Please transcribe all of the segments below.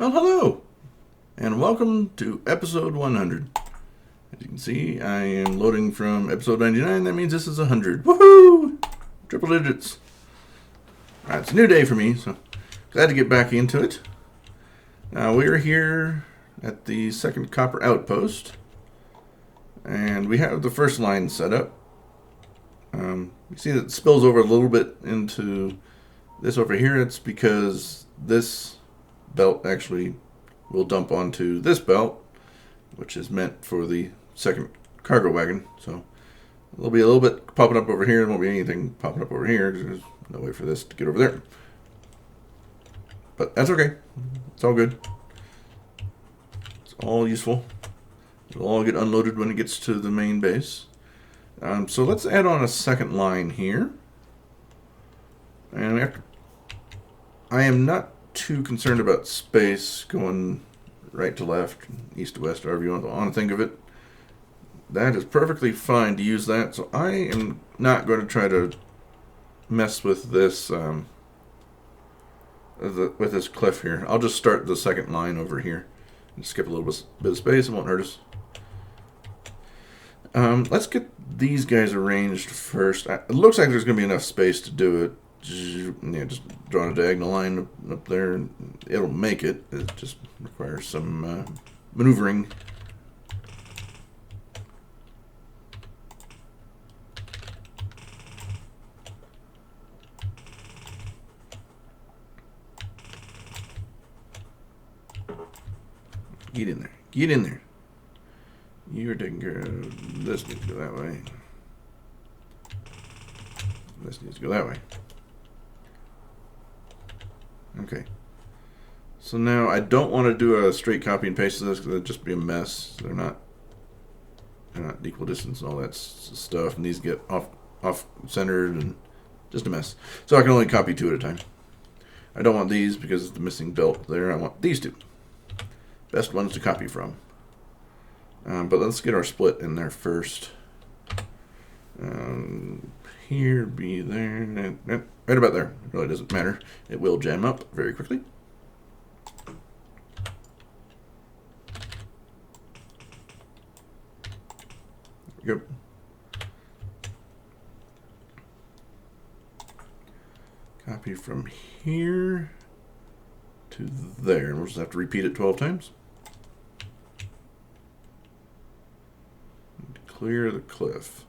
Well, hello, and welcome to episode 100. As you can see, I am loading from episode 99. That means this is 100. Woohoo! Triple digits. Alright, it's a new day for me, so glad to get back into it. Now, we are here at the second copper outpost, and we have the first line set up. You see that it spills over a little bit into this over here. It's because this belt actually will dump onto this belt, which is meant for the second cargo wagon. So there'll be a little bit popping up over here. There won't be anything popping up over here because there's no way for this to get over there. But that's okay. It's all good. It's all useful. It'll all get unloaded when it gets to the main base. So let's add on a second line here. And I am not too concerned about space going right to left, east to west, however you want to think of it. That is perfectly fine to use that. So I am not going to try to mess with this with this cliff here. I'll just start the second line over here and skip a little bit of space. It won't hurt us. Let's get these guys arranged first. It looks like there's going to be enough space to do it. Yeah, just draw a diagonal line up there, and it'll make it. It just requires some maneuvering. Get in there. Get in there. You're taking care of this. Needs to go that way. This needs to go that way. Okay. So now I don't want to do a straight copy and paste of this because it'd just be a mess. They're not equal distance and all that stuff, and these get off centered and just a mess. So I can only copy two at a time. I don't want these because it's the missing belt there. I want these two. Best ones to copy from. But let's get our split in there first. Here, be there. Right about there. It really doesn't matter. It will jam up very quickly. There we go. Copy from here to there. We'll just have to repeat it 12 times. Clear the cliff.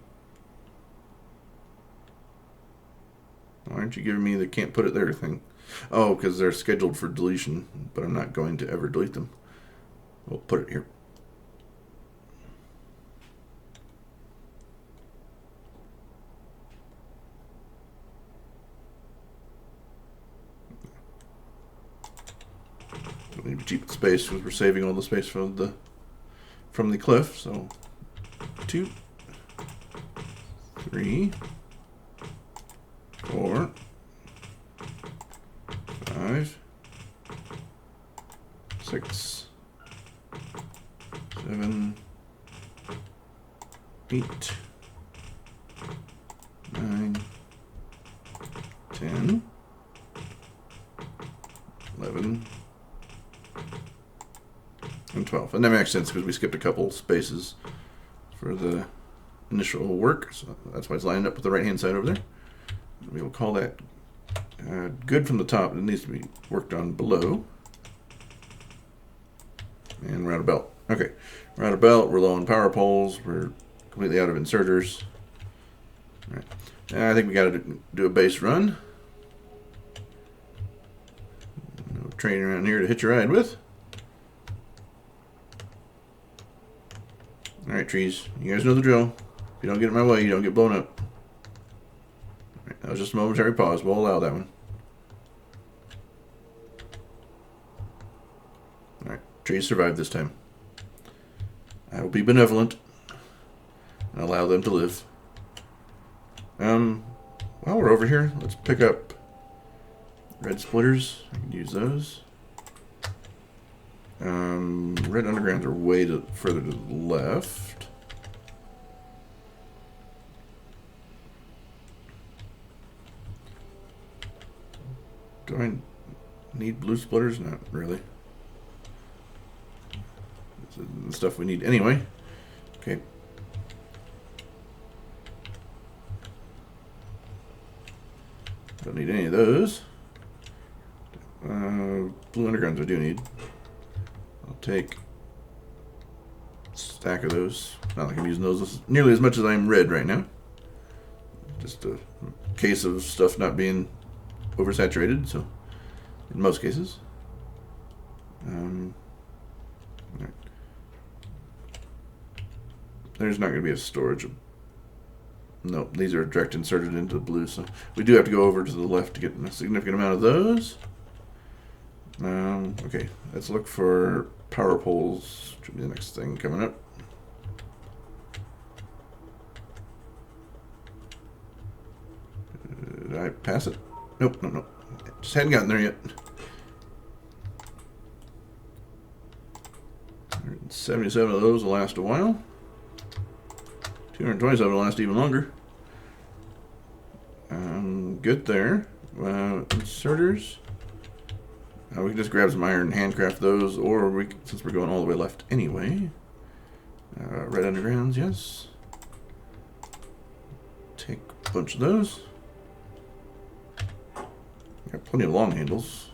Why aren't you giving me the can't put it there thing? Oh, because they're scheduled for deletion, but I'm not going to ever delete them. We'll put it here. We need to keep the space because we're saving all the space from the cliff. So 2, 3, 4, 5, 6, 7, 8, 9, 10, 11, and 12. And that makes sense because we skipped a couple spaces for the initial work, so that's why it's lined up with the right hand side over there. We will call that good from the top. It needs to be worked on below. And round a belt. Okay, round a belt. We're low on power poles. We're completely out of inserters. All right. I think we got to do a base run. No train around here to hitch a ride with. All right, trees. You guys know the drill. If you don't get in my way, you don't get blown up. All right, that was just a momentary pause. We'll allow that one. All right, trees survived this time. I will be benevolent and allow them to live. While we're over here, let's pick up red splitters. I can use those. Red undergrounds are way further to the left. Do I need blue splitters? Not really. the stuff we need anyway. Okay. Don't need any of those. Blue undergrounds I do need. I'll take a stack of those. Not like I'm using those nearly as much as I'm red right now. Just a case of stuff not being oversaturated, so in most cases. Right. There's not going to be a storage. Nope, these are direct inserted into the blue, so we do have to go over to the left to get a significant amount of those. Okay, let's look for power poles. Should be the next thing coming up. Did I pass it? Nope, no. Just hadn't gotten there yet. 177 of those will last a while. 227 will last even longer. Good there. Inserters. We can just grab some iron and handcraft those, or since we're going all the way left anyway. Red undergrounds, yes. Take a bunch of those. Got plenty of long handles.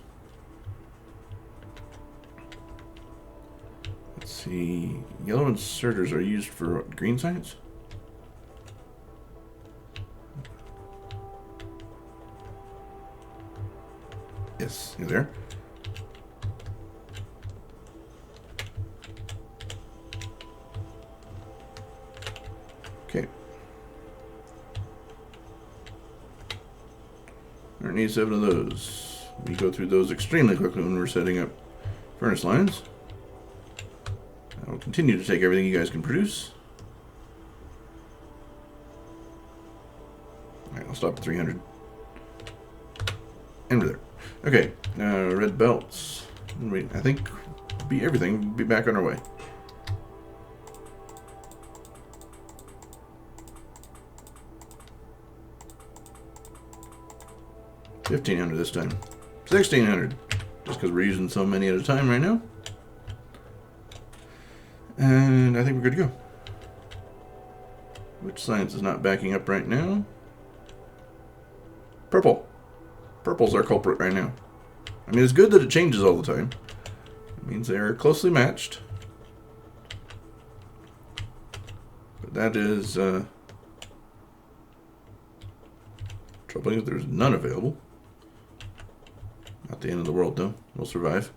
Let's see. Yellow inserters are used for what, green science? Yes, you there? Okay. 187 of those. We go through those extremely quickly when we're setting up furnace lines. I will continue to take everything you guys can produce. Alright, I'll stop at 300. And we're there. Okay, red belts. I think be everything. We'll be back on our way. $1,500 this time. $1,600. Just because we're using so many at a time right now. And I think we're good to go. Which science is not backing up right now? Purple. Purple's our culprit right now. I mean, it's good that it changes all the time. It means they're closely matched. But that is troubling if there's none available. Not the end of the world, though. We'll survive.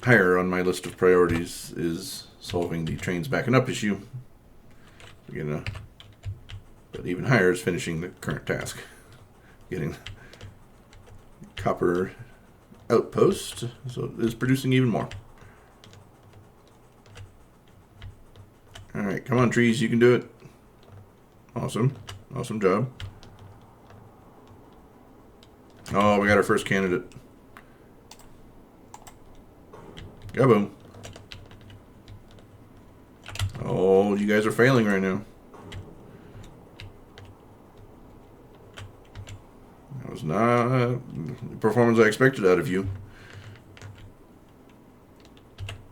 Higher on my list of priorities is solving the trains backing up issue. But even higher is finishing the current task. Getting copper outpost, so it is producing even more. Alright, come on trees, you can do it. Awesome. Awesome job. Oh, we got our first candidate. Kaboom. Oh, you guys are failing right now. That was not the performance I expected out of you.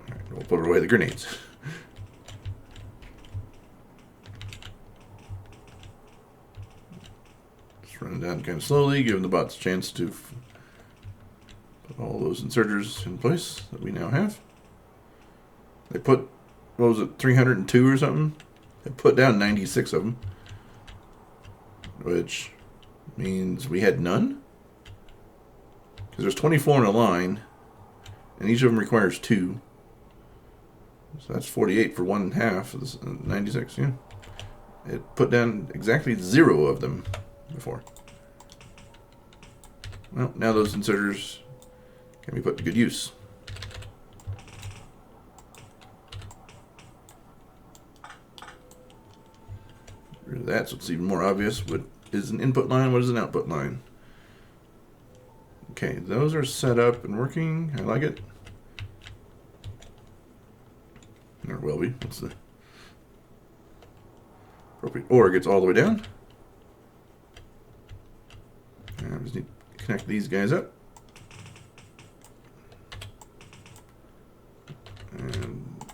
All right, we'll put away the grenades. Just running down kind of slowly, giving the bots a chance to put all those inserters in place that we now have. They put, what was it, 302 or something? They put down 96 of them. Which means we had none. Because there's 24 in a line. And each of them requires 2. So that's 48 for one half of this 96, yeah. It put down exactly 0 of them before. Well, now those inserters can be put to good use. That's what's even more obvious. What is an input line? What is an output line? Okay, those are set up and working. I like it. Or will be. What's the appropriate? Or it gets all the way down. I just need connect these guys up. And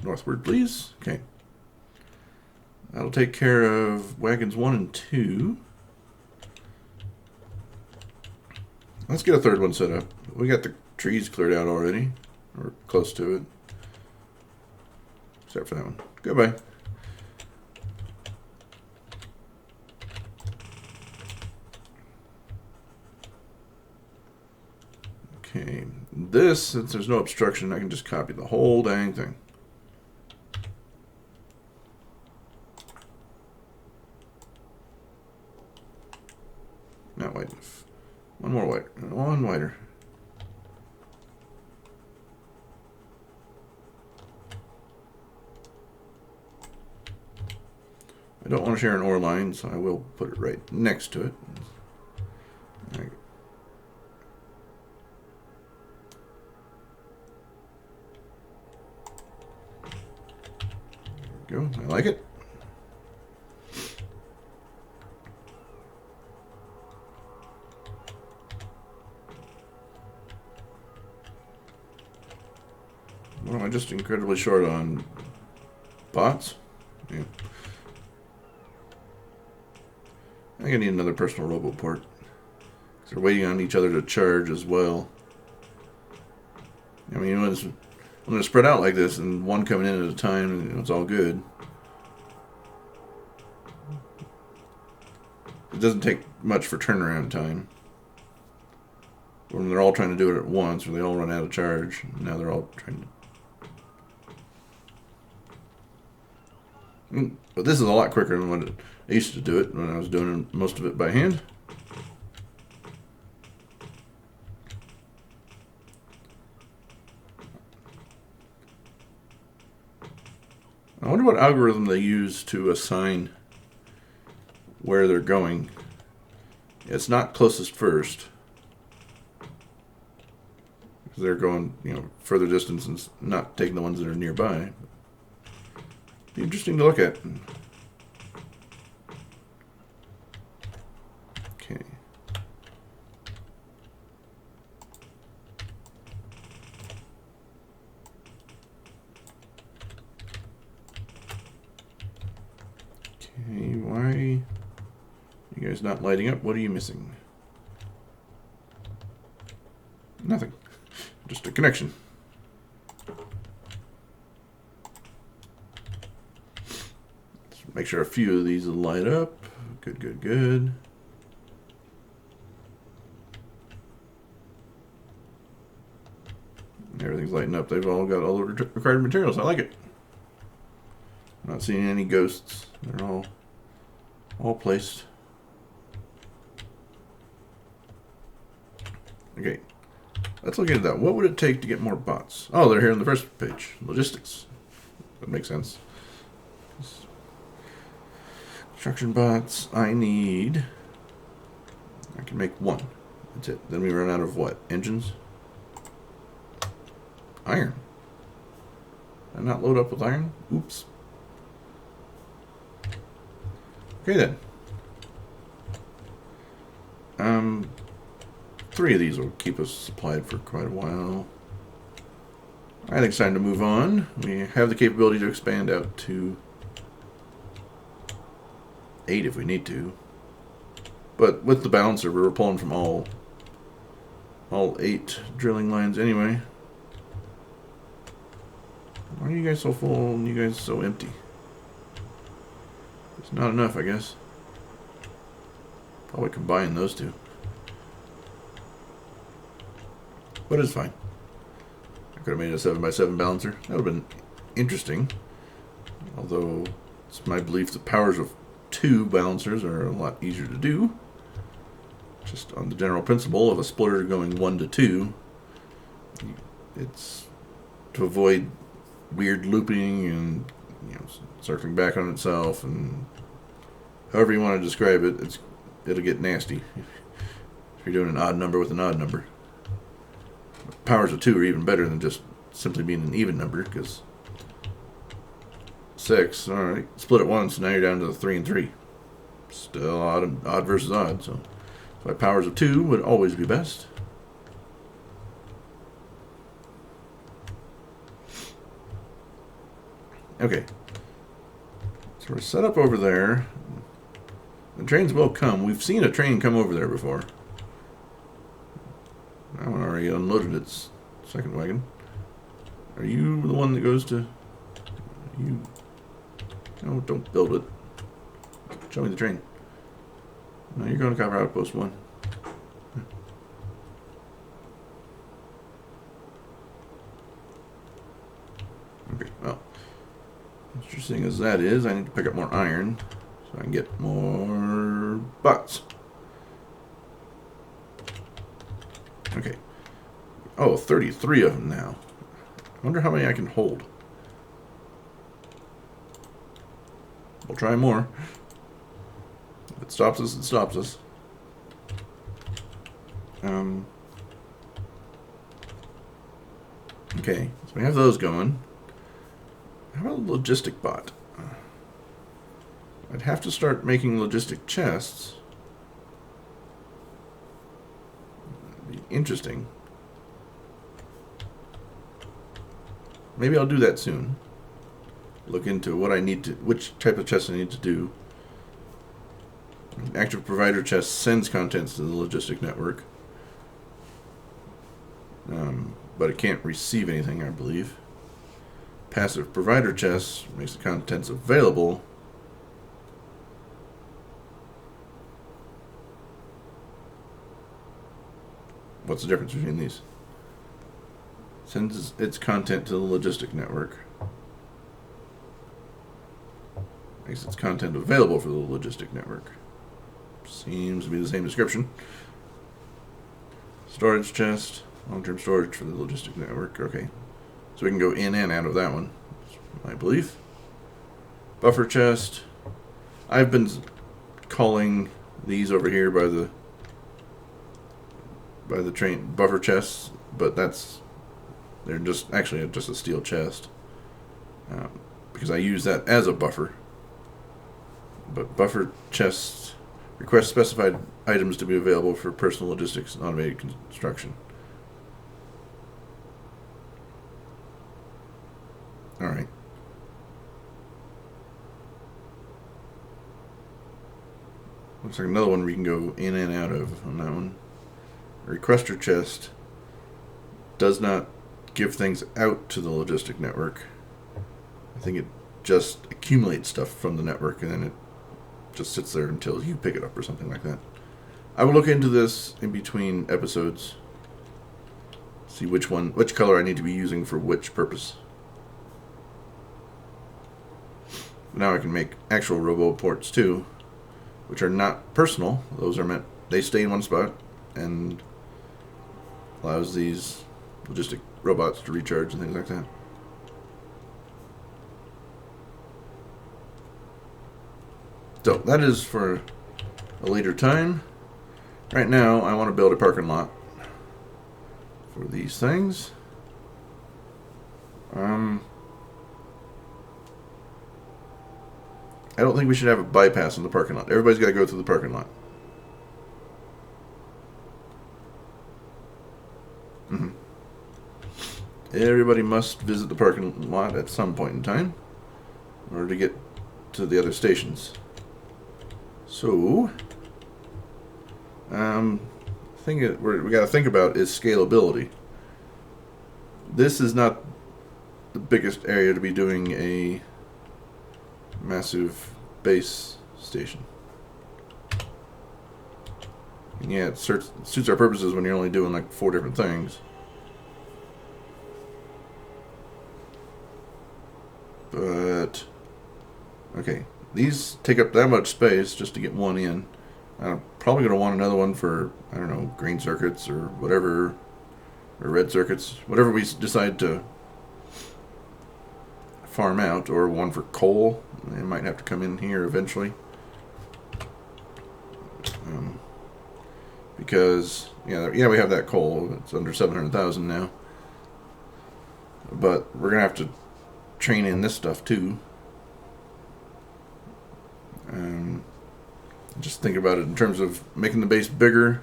northward, please. Okay. That'll take care of wagons 1 and 2. Let's get a third one set up. We got the trees cleared out already, or close to it. Except for that one. Goodbye. Okay, this, since there's no obstruction, I can just copy the whole dang thing. Not wide enough. One more wider. One wider. I don't want to share an ore line, so I will put it right next to it. There we go. I like it. What am I just incredibly short on? Bots? Yeah. I think I need another personal roboport. They're waiting on each other to charge as well. I mean, when they're spread out like this and one coming in at a time, it's all good. It doesn't take much for turnaround time. When they're all trying to do it at once, or they all run out of charge, now they're all trying to. But this is a lot quicker than what I used to do it when I was doing most of it by hand. I wonder what algorithm they use to assign where they're going. It's not closest first, because they're going, further distance and not taking the ones that are nearby. Be interesting to look at. Okay. Okay, why are you guys not lighting up? What are you missing? Nothing. Just a connection. Make sure a few of these will light up. Good, good, good. Everything's lighting up. They've all got all the required materials. I like it. I'm not seeing any ghosts. They're all placed. Okay. Let's look into that. What would it take to get more bots? Oh, they're here on the first page. Logistics. That makes sense. Construction bots, I can make one. That's it. Then we run out of what? Engines? Iron. Did I not load up with iron? Oops. Okay then. 3 of these will keep us supplied for quite a while. I think it's time to move on. We have the capability to expand out to 8 if we need to. But with the balancer, we're pulling from all 8 drilling lines anyway. Why are you guys so full and you guys so empty? It's not enough, I guess. Probably combine those two. But it's fine. I could have made a 7x7 balancer. That would have been interesting. Although it's my belief that powers of 2 balancers are a lot easier to do. Just on the general principle of a splitter going 1 to 2. It's to avoid weird looping and circling back on itself, and however you want to describe it, it'll get nasty if you're doing an odd number with an odd number. Powers of 2 are even better than just simply being an even number, because 6, alright, split it once, now you're down to the 3 and 3. Still odd versus odd, so So powers of 2 would always be best. Okay. So we're set up over there. The trains will come. We've seen a train come over there before. That one already unloaded its second wagon. Are you the one that goes to... You... No, don't build it. Show me the train. No, you're going to Copper Outpost 1. Okay, well. Interesting as that is, I need to pick up more iron so I can get more bots. Okay. Oh, 33 of them now. I wonder how many I can hold. We'll try more. If it stops us, it stops us. Okay, so we have those going. How about a logistic bot? I'd have to start making logistic chests. That'd be interesting. Maybe I'll do that soon. Look into what I need to, which type of chest I need to do. An active provider chest sends contents to the logistic network. But it can't receive anything, I believe. Passive provider chest makes the contents available. What's the difference between these? Sends its content to the logistic network. Makes its content available for the logistic network. Seems to be the same description. Storage chest. Long-term storage for the logistic network. Okay. So we can go in and out of that one. That's my belief. Buffer chest. I've been calling these over here by the train buffer chests, but they're just actually just a steel chest. Because I use that as a buffer. But buffer chests request specified items to be available for personal logistics and automated construction. Alright. Looks like another one we can go in and out of on that one. A requester chest does not give things out to the logistic network. I think it just accumulates stuff from the network and then it just sits there until you pick it up or something like that. I will look into this in between episodes. See which color I need to be using for which purpose. Now I can make actual robo ports too, which are not personal. Those are meant, they stay in one spot and allows these logistic robots to recharge and things like that. So that is for a later time. Right now I want to build a parking lot for these things. I don't think we should have a bypass in the parking lot. Everybody's got to go through the parking lot. Everybody must visit the parking lot at some point in time in order to get to the other stations. So, thing that we got to think about is scalability. This is not the biggest area to be doing a massive base station. And yeah, it suits our purposes when you're only doing like 4 different things. But okay, these take up that much space just to get one in. I'm probably going to want another one for, I don't know, green circuits or whatever, or red circuits, whatever we decide to farm out, or one for coal. It might have to come in here eventually. Because, yeah, we have that coal. It's under 700,000 now. But we're going to have to train in this stuff too. Just think about it in terms of making the base bigger.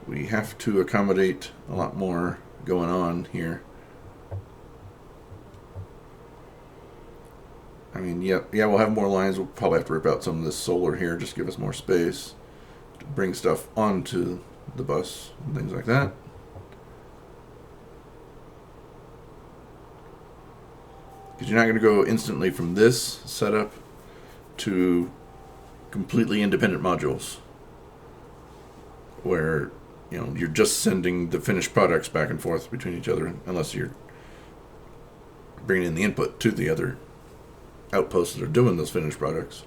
We have to accommodate a lot more going on here. I mean, yeah, we'll have more lines. We'll probably have to rip out some of this solar here, just give us more space to bring stuff onto the bus and things like that. Because you're not going to go instantly from this setup to completely independent modules where you're just sending the finished products back and forth between each other, unless you're bringing in the input to the other outposts that are doing those finished products.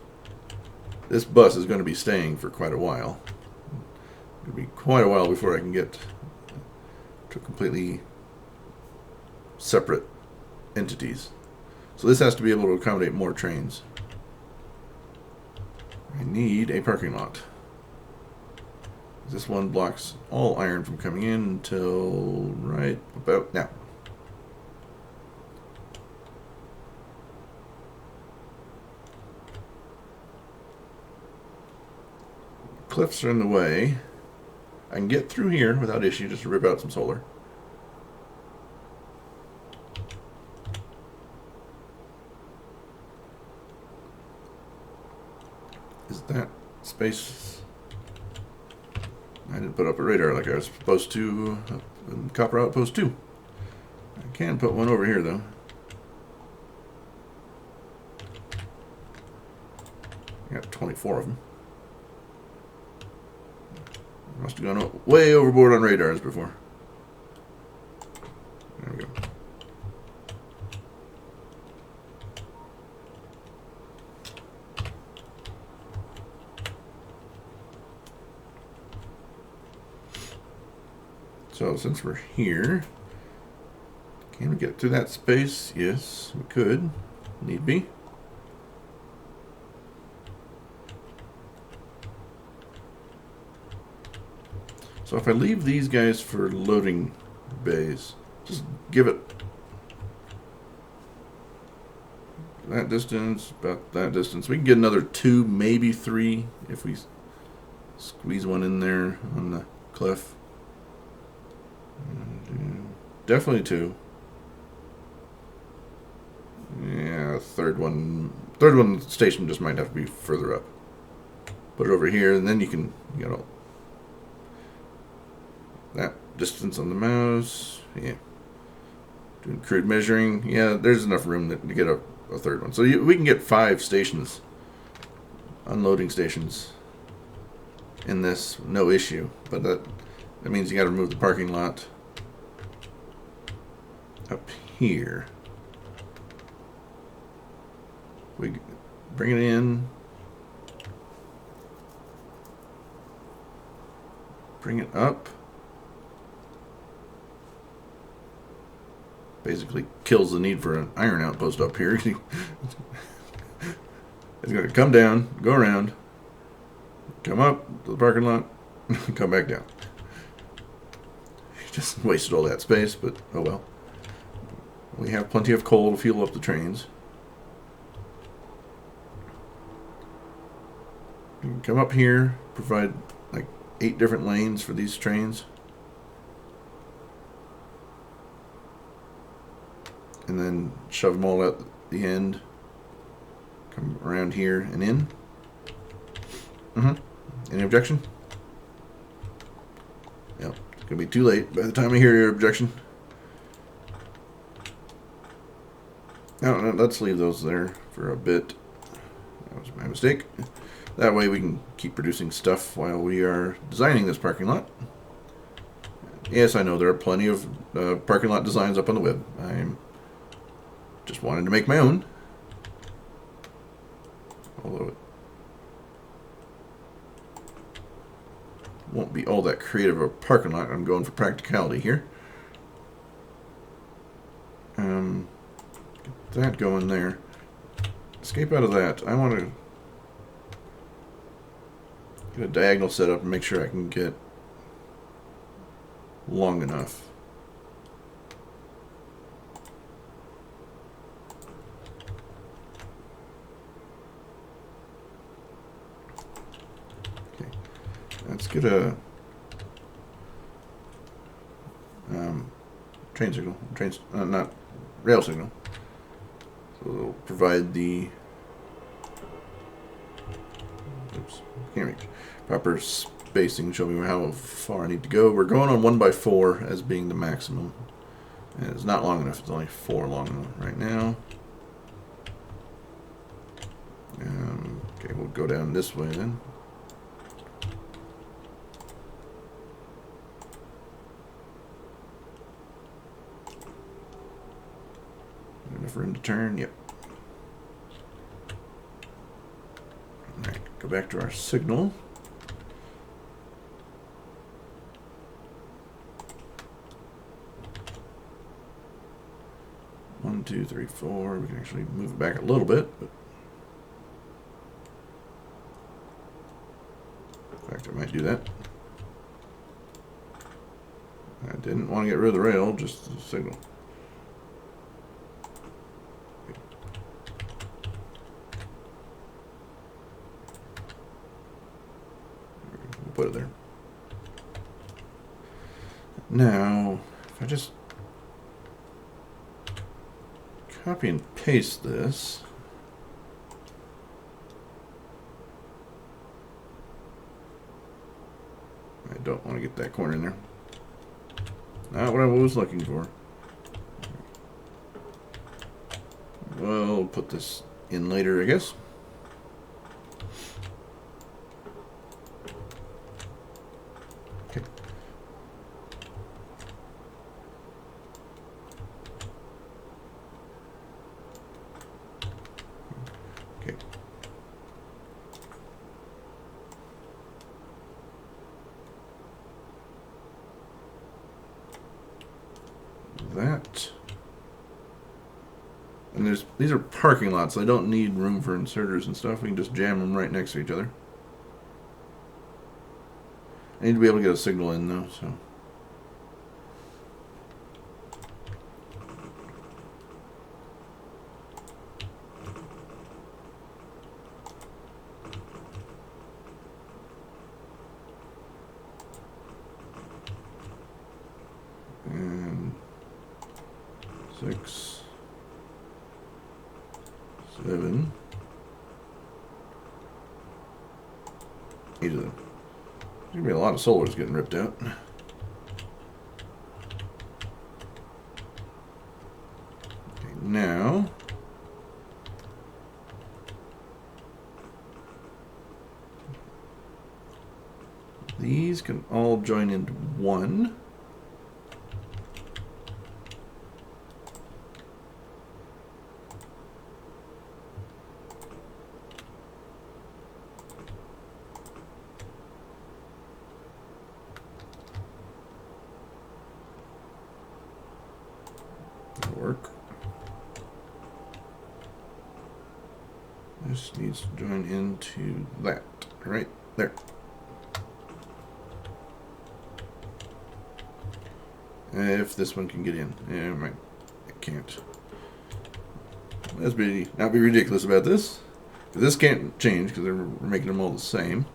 This bus is going to be staying for quite a while. It'll be quite a while before I can get to completely separate entities. So this has to be able to accommodate more trains. I need a parking lot. This one blocks all iron from coming in until right about now. Cliffs are in the way. I can get through here without issue, just to rip out some solar. Is that space? I didn't put up a radar like I was supposed to in Copper Outpost 2. I can put one over here, though. I got 24 of them. Must have gone way overboard on radars before. There we go. So since we're here, can we get through that space? Yes, we could. Need be. So if I leave these guys for loading bays, just give it that distance, about that distance. We can get another 2, maybe 3 if we squeeze one in there on the cliff. Definitely 2. Yeah, third one station just might have to be further up. Put it over here, and then you know, that distance on the mouse. Yeah, doing crude measuring. Yeah, there's enough room to get a third one. So we can get 5 stations, unloading stations, in this, no issue. But that means you got to remove the parking lot up here. We bring it in, bring it up. Basically kills the need for an iron outpost up here. It's going to come down, go around, come up to the parking lot, come back down. Just wasted all that space, but oh well. We have plenty of coal to fuel up the trains. You can come up here, provide like 8 different lanes for these trains. And then shove them all at the end. Come around here and in. Any objection? Yep, it's gonna be too late by the time I hear your objection. No, let's leave those there for a bit. That was my mistake. That way we can keep producing stuff while we are designing this parking lot. Yes, I know there are plenty of parking lot designs up on the web. I'm just wanted to make my own. Although it won't be all that creative of a parking lot. I'm going for practicality here. Get that going there. Escape out of that. I want to get a diagonal set up and make sure I can get long enough. Let's get a train signal. Not rail signal. So it'll provide the can't reach proper spacing. Show me how far I need to go. We're going on 1x4 as being the maximum. And it's not long enough. It's only 4 long enough right now. Okay, we'll go down this way then. Enough room to turn. Yep. Alright, go back to our signal. One, two, three, four. We can actually move it back a little bit, but in fact, I might do that. I didn't want to get rid of the rail, just the signal. We'll put it there. Now, if I just copy and paste this. I don't want to get that corner in there. Not what I was looking for. We'll put this in later, I guess. Okay. Okay. That. And these are parking lots. So I don't need room for inserters and stuff. We can just jam them right next to each other. I need to be able to get a signal in though, so. And 6, 7, 8 of them. There's gonna be a lot of solars getting ripped out. Okay, now these can all join into one. Work. This needs to join into that right there. If this one can get in, it can't. Let's not be ridiculous about this. This can't change because we're making them all the same.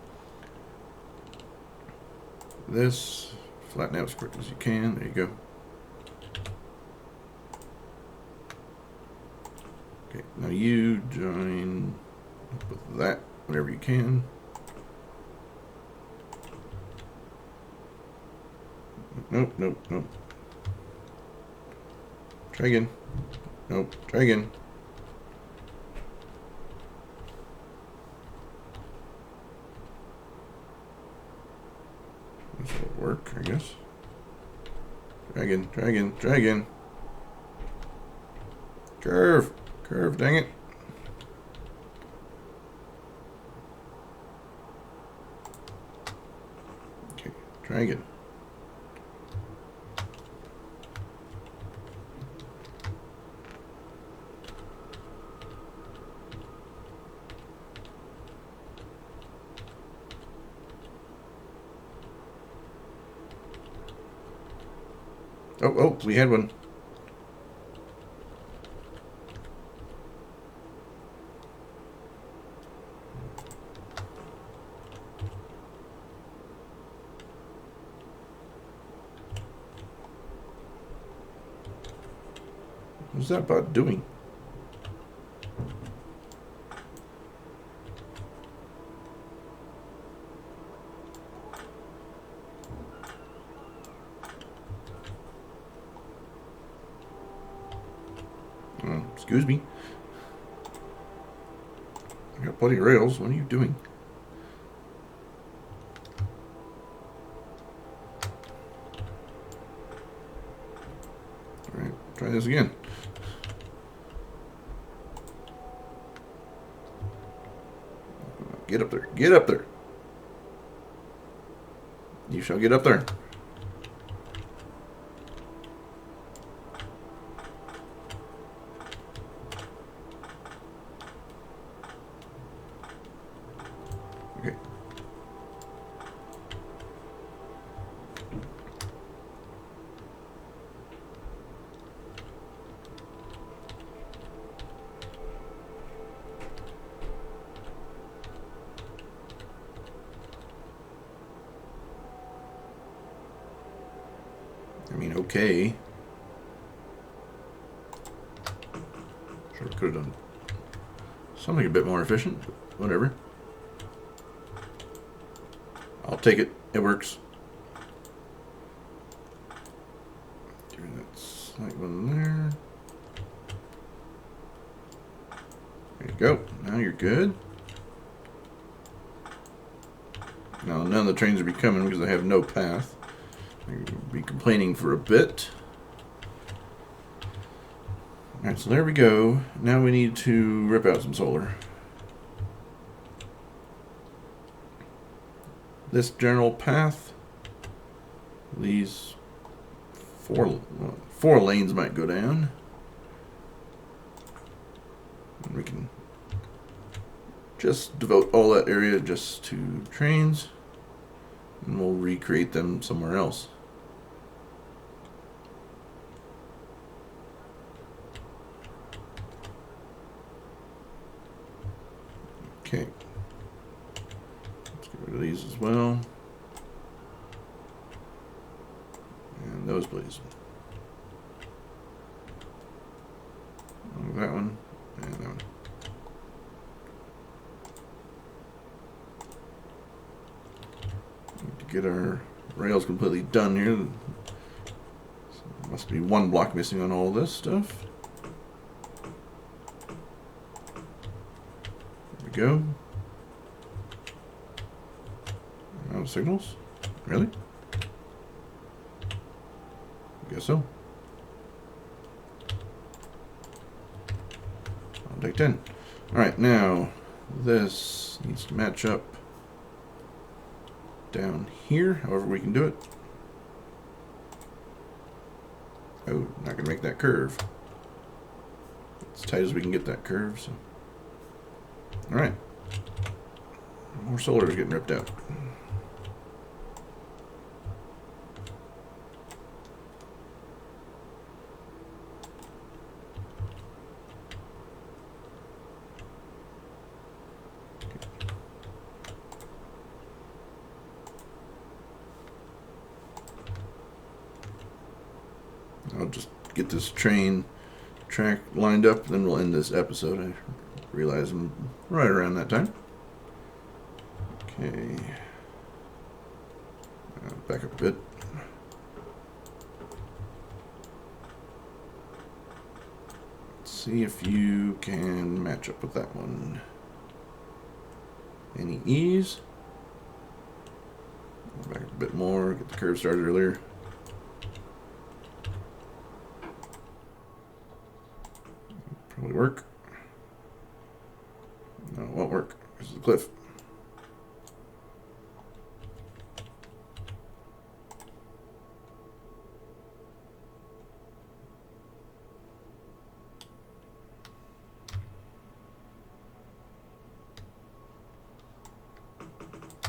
This flatten out as quick as you can. There you go. Okay, now you join with that whenever you can. Nope, nope, nope. Try again. Nope, try again. This will work, I guess. Try again, try again, try again. Curve! Curve, dang it. Okay, try again. Oh, we had one. What's that bot doing? Excuse me. I got plenty of rails. What are you doing? Alright, try this again. Get up there. Get up there. You shall get up there. Okay. I mean, okay. Sure, could have done something a bit more efficient, but whatever. I'll take it. It works. Give me that slight one there. There you go. Now you're good. Now none of the trains will be coming because I have no path. You'll be complaining for a bit. Alright, so there we go. Now we need to rip out some solar. This general path, these four lanes might go down. And we can just devote all that area just to trains, and we'll recreate them somewhere else. Okay. Let's get rid of these as well. And those, please. That one and that one. Need to get our rails completely done here. So must be one block missing on all this stuff. There we go. Out of signals? Really? I guess so. I'll take 10. Alright, now this needs to match up down here, however we can do it. Oh, not gonna make that curve. As tight as we can get that curve, so. Alright. More solar is getting ripped out. I'll just get this train track lined up, then we'll end this episode. I realize I'm right around that time. Okay. Back up a bit. Let's see if you can match up with that one. Any ease? Back up a bit more, get the curve started earlier. Probably work. No, it won't work. This is the cliff.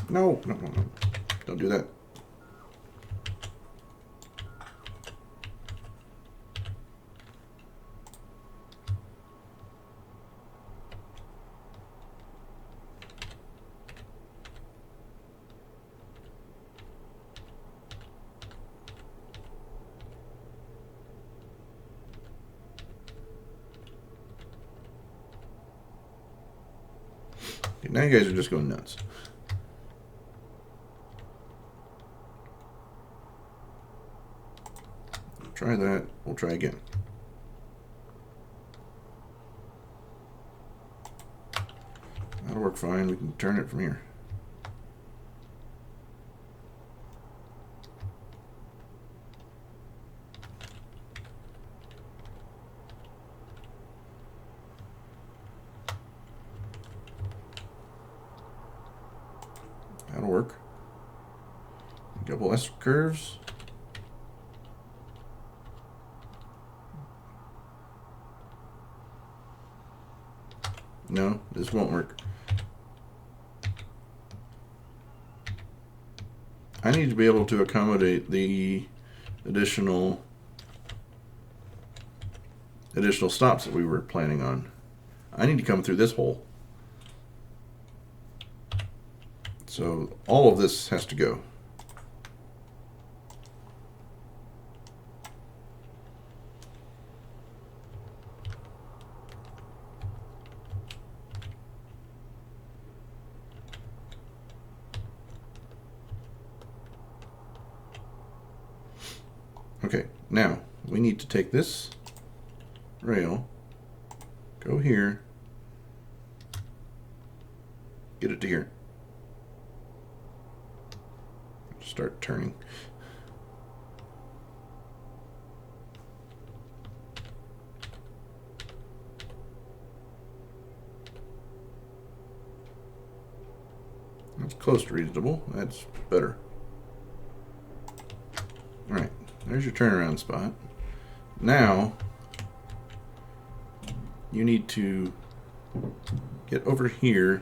No, no, no, no. Don't do that. Okay, now you guys are just going nuts. Try that. We'll try again. That'll work fine. We can turn it from here. That'll work. Double S curves. No, this won't work. I need to be able to accommodate the additional stops that we were planning on. I need to come through this hole. So all of this has to go. Okay, now we need to take this rail, go here, get it to here. Start turning. That's close to reasonable. That's better. All right, there's your turnaround spot. Now you need to get over here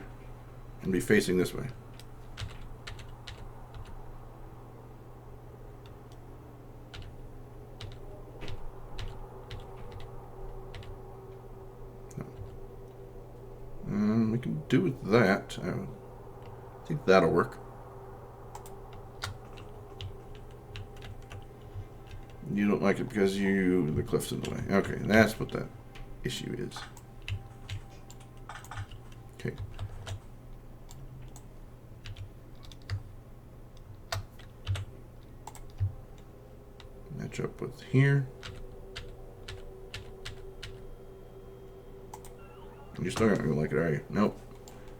and be facing this way. We can do with that. I think that'll work. You don't like it because the cliff's in the way. Okay, that's what that issue is. Okay. Match up with here. You're still not going to like it, are you? Nope.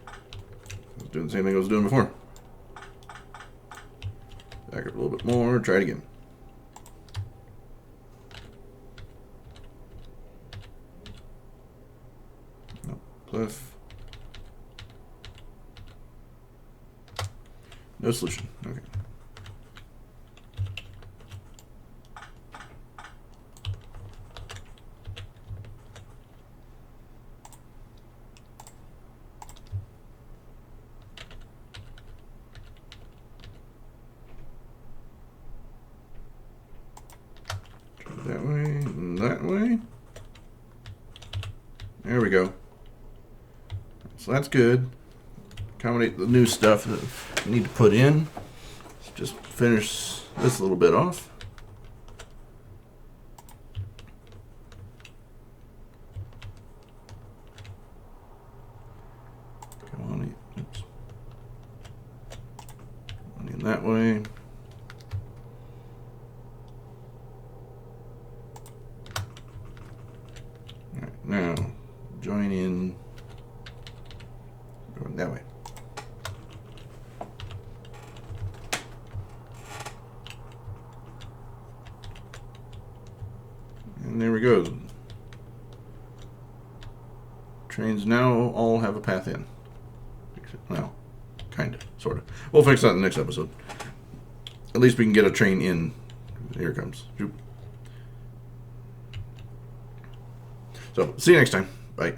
I was doing the same thing I was doing before. Back up a little bit more. Try it again. Nope. Cliff. No solution. Okay. That way and that way. There we go. So that's good. Accommodate the new stuff that we need to put in. Let's just finish this little bit off. Go on, oops. Going in that way. Now, join in, going that way. And there we go. Trains now all have a path in. Well, kind of, sort of. We'll fix that in the next episode. At least we can get a train in. Here it comes. So, see you next time. Bye.